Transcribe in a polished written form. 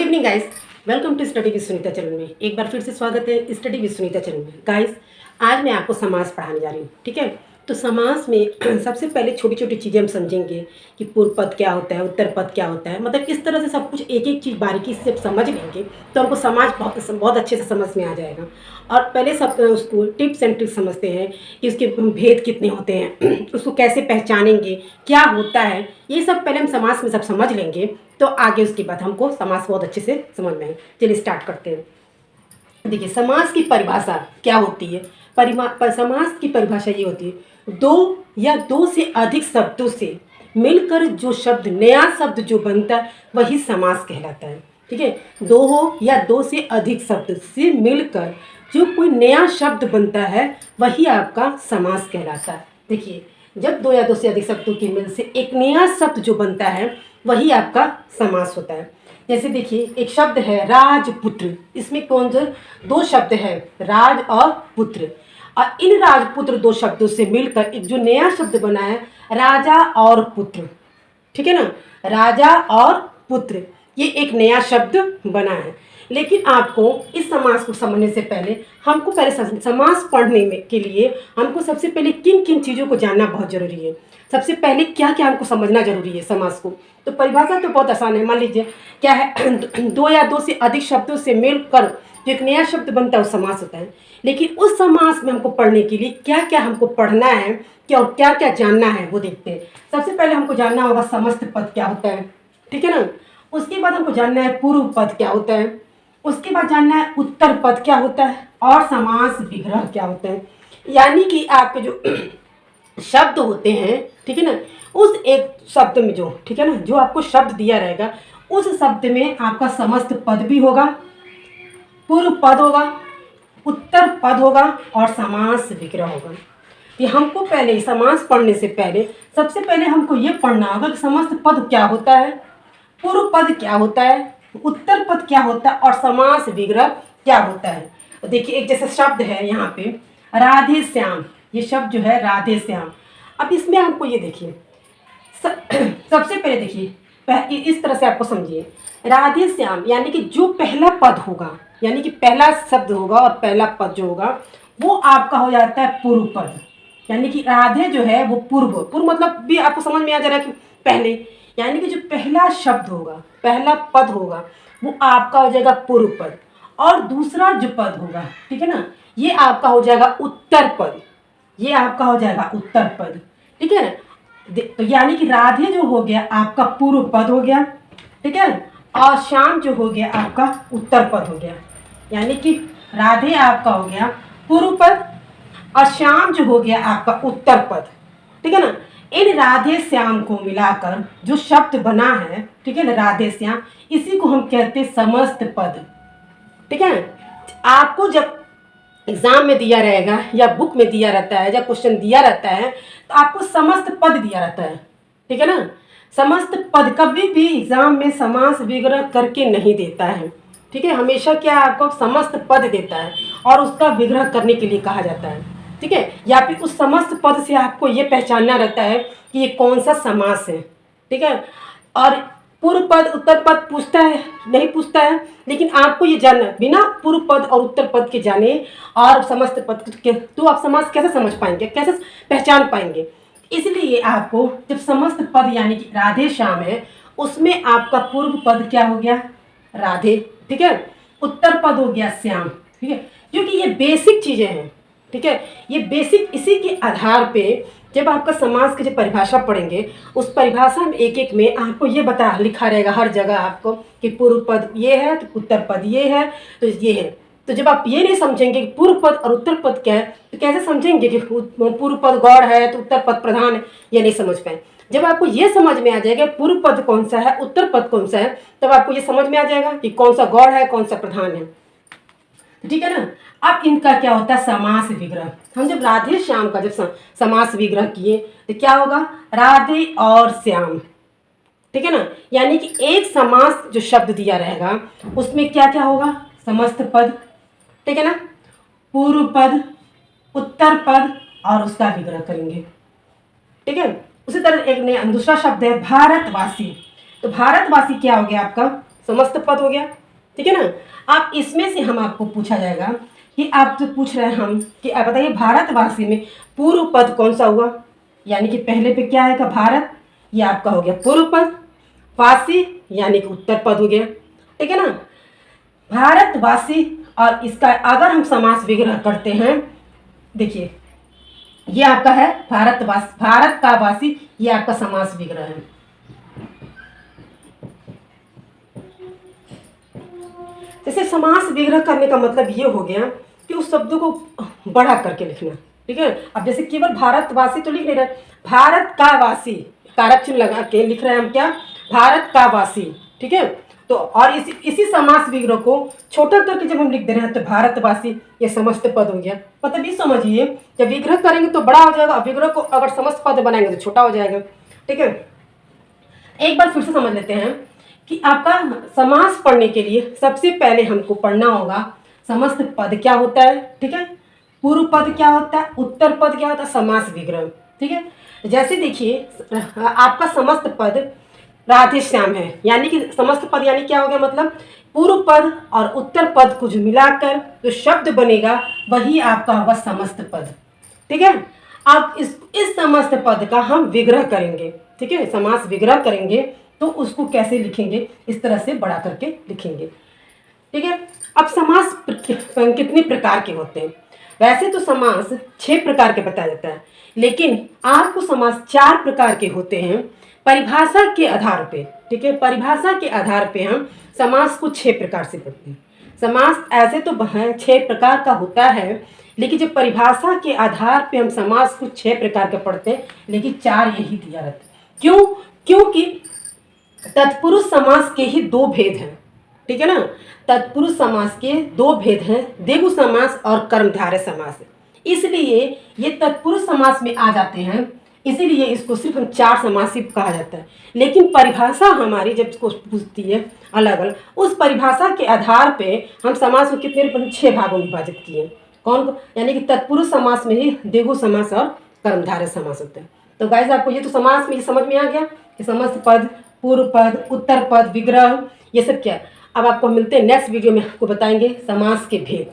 Evening guys, welcome to study with Sunita channel में। एक बार फिर से स्वागत है स्टडी विद सुनीता चैनल में। गाइस, आज मैं आपको समास पढ़ाने जा रही हूँ। ठीक है, तो समास में सबसे पहले छोटी छोटी चीज़ें हम समझेंगे कि पूर्व पद क्या होता है, उत्तर पद क्या होता है। मतलब इस तरह से सब कुछ एक एक चीज़ बारीकी से जब समझ लेंगे तो हमको समाज बहुत अच्छे से समझ में आ जाएगा। और पहले सब उसको टिप्स एंड ट्रिक्स समझते हैं कि उसके भेद कितने होते हैं, उसको कैसे पहचानेंगे, क्या होता है। ये सब पहले हम समास में सब समझ लेंगे तो आगे उसके बाद हमको समास बहुत अच्छे से समझ में आए। चलिए स्टार्ट करते हैं। देखिए, समास की परिभाषा क्या होती है। समास की परिभाषा ये होती है, दो या दो से अधिक शब्दों से मिलकर जो शब्द नया शब्द जो बनता है वही समास कहलाता है। ठीक है, दो हो या दो से अधिक शब्द से मिलकर जो कोई नया शब्द बनता है वही आपका समास कहलाता है। देखिए, जब दो या दो से अधिक शब्दों की मिल से एक नया शब्द जो बनता है वही आपका समास होता है। जैसे देखिए, एक शब्द है राजपुत्र, इसमें कौन से दो शब्द है, राज और पुत्र। और इन राजपुत्र दो शब्दों से मिलकर एक जो नया शब्द बना है राजा और पुत्र। ठीक है ना, राजा और पुत्र, ये एक नया शब्द बना है। लेकिन आपको इस समास को समझने से पहले हमको पहले समास पढ़ने में के लिए हमको सबसे पहले किन किन चीज़ों को जानना बहुत ज़रूरी है। सबसे पहले क्या क्या हमको समझना जरूरी है समास को। तो परिभाषा तो बहुत आसान है। मान लीजिए क्या है, दो या दो से अधिक शब्दों से मिलकर जो एक नया शब्द बनता है वो समास होता है। लेकिन उस समास में हमको पढ़ने के लिए क्या क्या हमको पढ़ना है, क्या और क्या क्या जानना है वो देखते हैं। सबसे पहले हमको जानना होगा समस्त पद क्या होता है। ठीक है ना, उसके बाद हमको जानना है पूर्व पद क्या होता है, उसके बाद जानना है उत्तर पद क्या होता है और समास विग्रह क्या होता है। यानी कि आपके जो शब्द होते हैं, ठीक है ना, उस एक शब्द में जो, ठीक है ना, जो आपको शब्द दिया रहेगा उस शब्द में आपका समस्त पद भी होगा, पूर्व पद होगा, उत्तर पद होगा और समास विग्रह होगा। ये हमको पहले समास पढ़ने से पहले सबसे पहले हमको ये पढ़ना होगा कि समस्त पद क्या होता है, पूर्व पद क्या होता है, उत्तर पद क्या होता है और समास विग्रह क्या होता है। तो देखिए, एक जैसे शब्द है यहाँ पे राधे श्याम, ये शब्द जो है राधे श्याम। अब इसमें हमको ये देखिए, सबसे पहले देखिए इस तरह से आपको समझिए, राधे श्याम यानी कि जो पहला पद होगा, यानी कि पहला शब्द होगा और पहला पद जो होगा वो आपका हो जाता है पूर्व पद। यानी कि राधे जो है वो पूर्व, पूर्व मतलब भी आपको समझ में आ जा रहा है कि पहले, यानी कि जो पहला शब्द होगा, पहला पद होगा वो आपका हो जाएगा पूर्व पद। और दूसरा जो पद होगा, ठीक है ना, ये आपका हो जाएगा उत्तर पद, ये आपका हो जाएगा उत्तर पद। ठीक है ना, तो यानी कि राधे जो हो गया आपका पूर्व पद हो गया, ठीक है, और श्याम जो हो गया आपका उत्तर पद हो गया। यानी कि राधे आपका हो गया पूर्व पद और श्याम जो हो गया आपका उत्तर पद। ठीक है ना, इन राधे श्याम को मिलाकर जो शब्द बना है, ठीक है ना, राधे श्याम, इसी को हम कहते हैं समस्त पद। ठीक है, आपको जब एग्जाम में दिया रहेगा या बुक में दिया रहता है या क्वेश्चन दिया रहता है तो आपको समस्त पद दिया रहता है। ठीक है ना, समस्त पद कभी भी एग्जाम में समास विग्रह करके नहीं देता है। ठीक है, हमेशा क्या आपको समस्त पद देता है और उसका विग्रह करने के लिए कहा जाता है। ठीक है, या फिर उस समस्त पद से आपको ये पहचानना रहता है कि ये कौन सा समास है। ठीक है, और पूर्व पद उत्तर पद पूछता है नहीं पूछता है, लेकिन आपको ये जानना, बिना पूर्व पद और उत्तर पद के जाने और समस्त पद के तो आप समास कैसे समझ पाएंगे, कैसे पहचान पाएंगे। इसलिए आपको जब समस्त पद यानी कि राधे श्याम है उसमें आपका पूर्व पद क्या हो गया, राधे, ठीक है, उत्तर पद हो गया श्याम। ठीक है, क्योंकि ये बेसिक चीज़ें हैं। ठीक है, ये बेसिक, इसी के आधार पे जब आपका समास की जब परिभाषा पढ़ेंगे उस परिभाषा में एक एक में आपको ये बता लिखा रहेगा हर जगह आपको कि पूर्व पद ये है तो उत्तर पद ये है तो ये है। तो जब आप ये नहीं समझेंगे कि पूर्व पद और उत्तर पद क्या है तो कैसे समझेंगे कि पूर्व पद गौड़ है तो उत्तर पद प्रधान है, ये नहीं समझ पाए। जब आपको ये समझ में आ जाएगा पूर्व पद कौन सा है उत्तर पद कौन सा है तब आपको ये समझ में आ जाएगा कि कौन सा गौड़ है कौन सा प्रधान है। ठीक है ना, अब इनका क्या होता है समास विग्रह। हम जब राधे श्याम का जब समास विग्रह किए तो क्या होगा, राधे और श्याम। ठीक है ना, यानी कि एक समास जो शब्द दिया रहेगा उसमें क्या क्या होगा, समस्त पद, ठीक है ना, पूर्व पद, उत्तर पद और उसका विग्रह करेंगे। ठीक है, उसी तरह एक नया दूसरा शब्द है भारतवासी। तो भारतवासी क्या हो गया आपका समस्त पद हो गया, ठीक है ना। आप इसमें से हम आपको पूछा जाएगा कि आप जो पूछ रहे हैं हम कि आप बताइए भारतवासी में पूर्व पद कौन सा हुआ, यानी कि पहले पे क्या आएगा भारत, ये आपका हो गया पूर्व पद, वासी यानी कि उत्तर पद हो गया, ठीक है ना। भारतवासी और इसका अगर हम समास विग्रह करते हैं, देखिए ये आपका है भारतवासी, भारत का वासी, ये आपका समास विग्रह है। जैसे समास विग्रह करने का मतलब ये हो गया कि उस शब्द को बढ़ा करके लिखना, ठीक है। अब जैसे केवल भारतवासी तो लिख नहीं रहे, भारत का वासी कारक चिन्ह लगा के लिख रहे हैं हम क्या, भारत का वासी, ठीक है। तो और इसी समास विग्रह को छोटा करके जब हम लिख दे रहे हैं तो भारतवासी ये समस्त पद हो गया। मतलब ये समझिए जब विग्रह करेंगे तो बड़ा हो जाएगा, विग्रह को अगर समस्त पद बनाएंगे तो छोटा हो जाएगा, ठीक है। एक बार फिर से समझ लेते हैं कि आपका समास पढ़ने के लिए सबसे पहले हमको पढ़ना होगा समस्त पद क्या होता है, ठीक है, पूर्व पद क्या होता है, उत्तर पद क्या होता है, समास विग्रह, ठीक है। जैसे देखिए आपका समस्त पद राधे श्याम है, यानी कि समस्त पद यानी क्या हो गया, मतलब पूर्व पद और उत्तर पद को जो मिलाकर जो शब्द बनेगा वही आपका होगा समस्त पद, ठीक है। अब इस समस्त पद का हम विग्रह करेंगे, ठीक है, समास विग्रह करेंगे तो उसको कैसे लिखेंगे, इस तरह से बड़ा करके लिखेंगे, ठीक है। अब समास कितने प्रकार के होते हैं, वैसे तो समास 6 प्रकार के बताया जाता है, लेकिन आपको समास 4 प्रकार के होते हैं परिभाषा के आधार पे, ठीक है। परिभाषा के आधार पे हम समास को 6 प्रकार से पढ़ते हैं। समास ऐसे तो 6 प्रकार का होता है, लेकिन जब परिभाषा के आधार पे हम समास को 6 प्रकार के पढ़ते हैं, लेकिन 4 यही दिया रहता है। क्यों? क्योंकि तत्पुरुष समास के ही 2 भेद हैं, ठीक है ना। तत्पुरुष समास के 2 भेद हैं, द्विगु समास और कर्मधारय समास, इसलिए ये तत्पुरुष समास में आ जाते हैं, इसीलिए इसको सिर्फ हम 4 समास ही कहा जाता है। लेकिन परिभाषा हमारी जब इसको पूछती है अलग अलग, उस परिभाषा के आधार पे हम समास को कितने 6 भागों में विभाजित किए। कौन? यानी कि तत्पुरुष समास में ही द्विगु समास और कर्मधारय समास होता है। तो गाइस आपको ये तो समास में ये समझ में आ गया कि समस्त पद, पूर्व पद, उत्तर पद, विग्रह, ये सब क्या। अब आपको मिलते हैं नेक्स्ट वीडियो में, आपको बताएंगे समास के भेद।